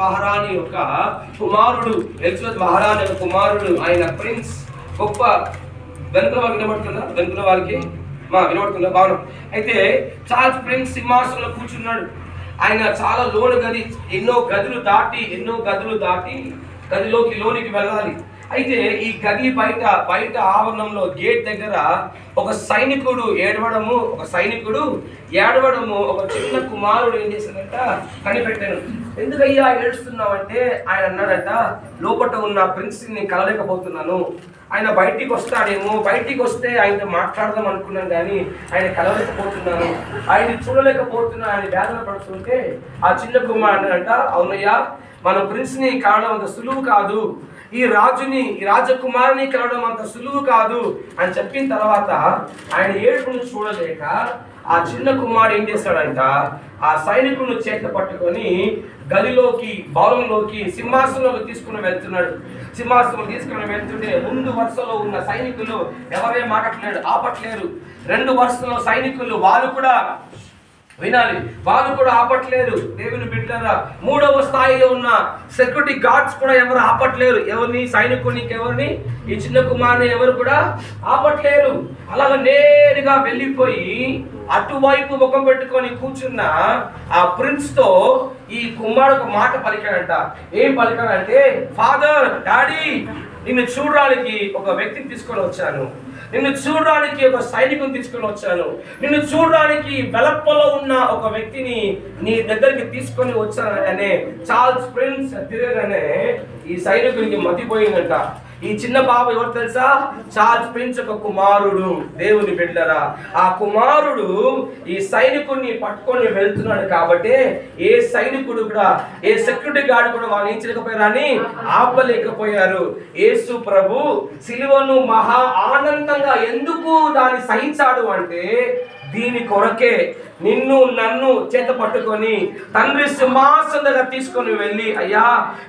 మహారాణి యొక్క కుమారుడు, ఎలిజబెత్ మహారాణి యొక్క కుమారుడు, ఆయన ప్రిన్స్, గొప్ప. వెనుకల వాళ్ళకి వినబడుతుందా? వెనుకల వాళ్ళకి వినబడుతుందా? బాగా. అయితే చార్ల్స్ ప్రిన్స్ సింహాసనంలో కూర్చున్నాడు. ఆయన చాలా ఎన్నో గదులు దాటి లోనికి వెళ్ళాలి. అయితే ఈ గది బయట ఆవరణంలో గేట్ దగ్గర ఒక సైనికుడు ఏడవడము, ఒక చిన్న కుమారుడు ఏం చేశాడంట, కనిపెట్టాను. ఎందుకయ్యా ఏడుస్తున్నావు అంటే ఆయన అన్నాడంట, లోపల ఉన్న ప్రిన్స్ని కలలేకపోతున్నాను. ఆయన బయటికి వస్తాడేమో, బయటికి వస్తే ఆయనతో మాట్లాడదాం అనుకున్నాను కానీ ఆయన కలవలేకపోతున్నాను, ఆయన చూడలేకపోతున్నాను అని వేదన పడుతుంటే ఆ చిన్న కుమారుడు అంట, అవునయ్యా, మన ప్రిన్స్ని కలవడం అంత సులువు కాదు, ఈ రాజకుమారుని కలవడం అంత సులువు కాదు అని చెప్పిన తర్వాత ఆయన ఏడుపును చూడలేక ఆ చిన్న కుమారుడు ఏం చేస్తాడంట, ఆ సైనికులను చేత పట్టుకొని గదిలోకి, భవనంలోకి, సింహాసనంలోకి తీసుకుని వెళ్తున్నాడు. సింహాసనం తీసుకుని వెళ్తుంటే ముందు వరుసలో ఉన్న సైనికులు ఎవరేం ఆపట్లేరు. 2 వరుసలో సైనికులు వాళ్ళు కూడా ఆపట్లేరు. దేవుని బిడ్డలారా, 3వ స్థాయిలో ఉన్న సెక్యూరిటీ గార్డ్స్ కూడా ఎవరు ఆపట్లేరు. ఎవరిని? సైనికుని. ఎవరిని? ఈ చిన్న కుమారుని ఎవరు కూడా ఆపట్లేరు. అలాగ నేరుగా వెళ్ళిపోయి అటువైపు ముఖం పెట్టుకొని కూర్చున్న ఆ ప్రిన్స్ తో ఈ కుమారుడు ఒక మాట పలికాడంట. ఏం పలికాడంటే, ఫాదర్, డాడీ, నిన్ను చూడడానికి ఒక వ్యక్తిని తీసుకొని వచ్చాను, నిన్ను చూడడానికి ఒక సైనికుని తీసుకొని వచ్చాను, నిన్ను చూడడానికి వెలప్పలో ఉన్న ఒక వ్యక్తిని నీ దగ్గరికి తీసుకొని వచ్చాననే చార్ల్స్ ప్రిన్స్ తిరగనే ఈ సైనికునికి మతిపోయిందంట. ఈ చిన్న బాబు ఎవరు తెలుసా? చార్ల్స్ ప్రిన్స్ ఒక కుమారుడు. దేవుని బిడ్డరా, ఆ కుమారుడు ఈ సైనికుడిని పట్టుకొని వెళ్తున్నాడు కాబట్టి ఏ సైనికుడు కూడా, ఏ సెక్యూరిటీ గార్డు కూడా వాళ్ళు ఏం చేయలేకపోయారని ఆపలేకపోయారు. యేసు ప్రభు సిలువను మహా ఆనందంగా ఎందుకు దాన్ని సహించాడు అంటే, దీని కొరకే నిన్ను నన్ను చేత పట్టుకొని తండ్రి సింహాసనం దగ్గర తీసుకొని వెళ్ళి, అయ్యా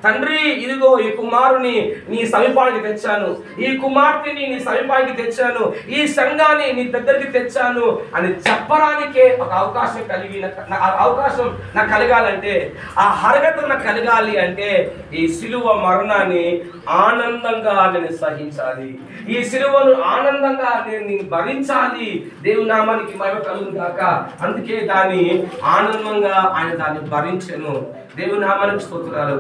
తండ్రి, ఇదిగో ఈ కుమారుని నీ సమీపానికి తెచ్చాను, ఈ కుమార్తెని నీ సమీపానికి తెచ్చాను, ఈ సంఘాన్ని నీ దగ్గరికి తెచ్చాను అని చెప్పడానికే ఒక అవకాశం నాకు కలగాలంటే, ఆ అర్హత నాకు కలగాలి అంటే ఈ సిలువ మరణాన్ని ఆనందంగా నేను సహించాలి, ఈ సిలువను ఆనందంగా నేను భరించాలి. దేవుని నామానికి మహిమ కలుగును గాక. అందుకే దాన్ని ఆనందంగా ఆయన దాన్ని భరించెను. దేవుని నామానికి స్తోత్రాలు.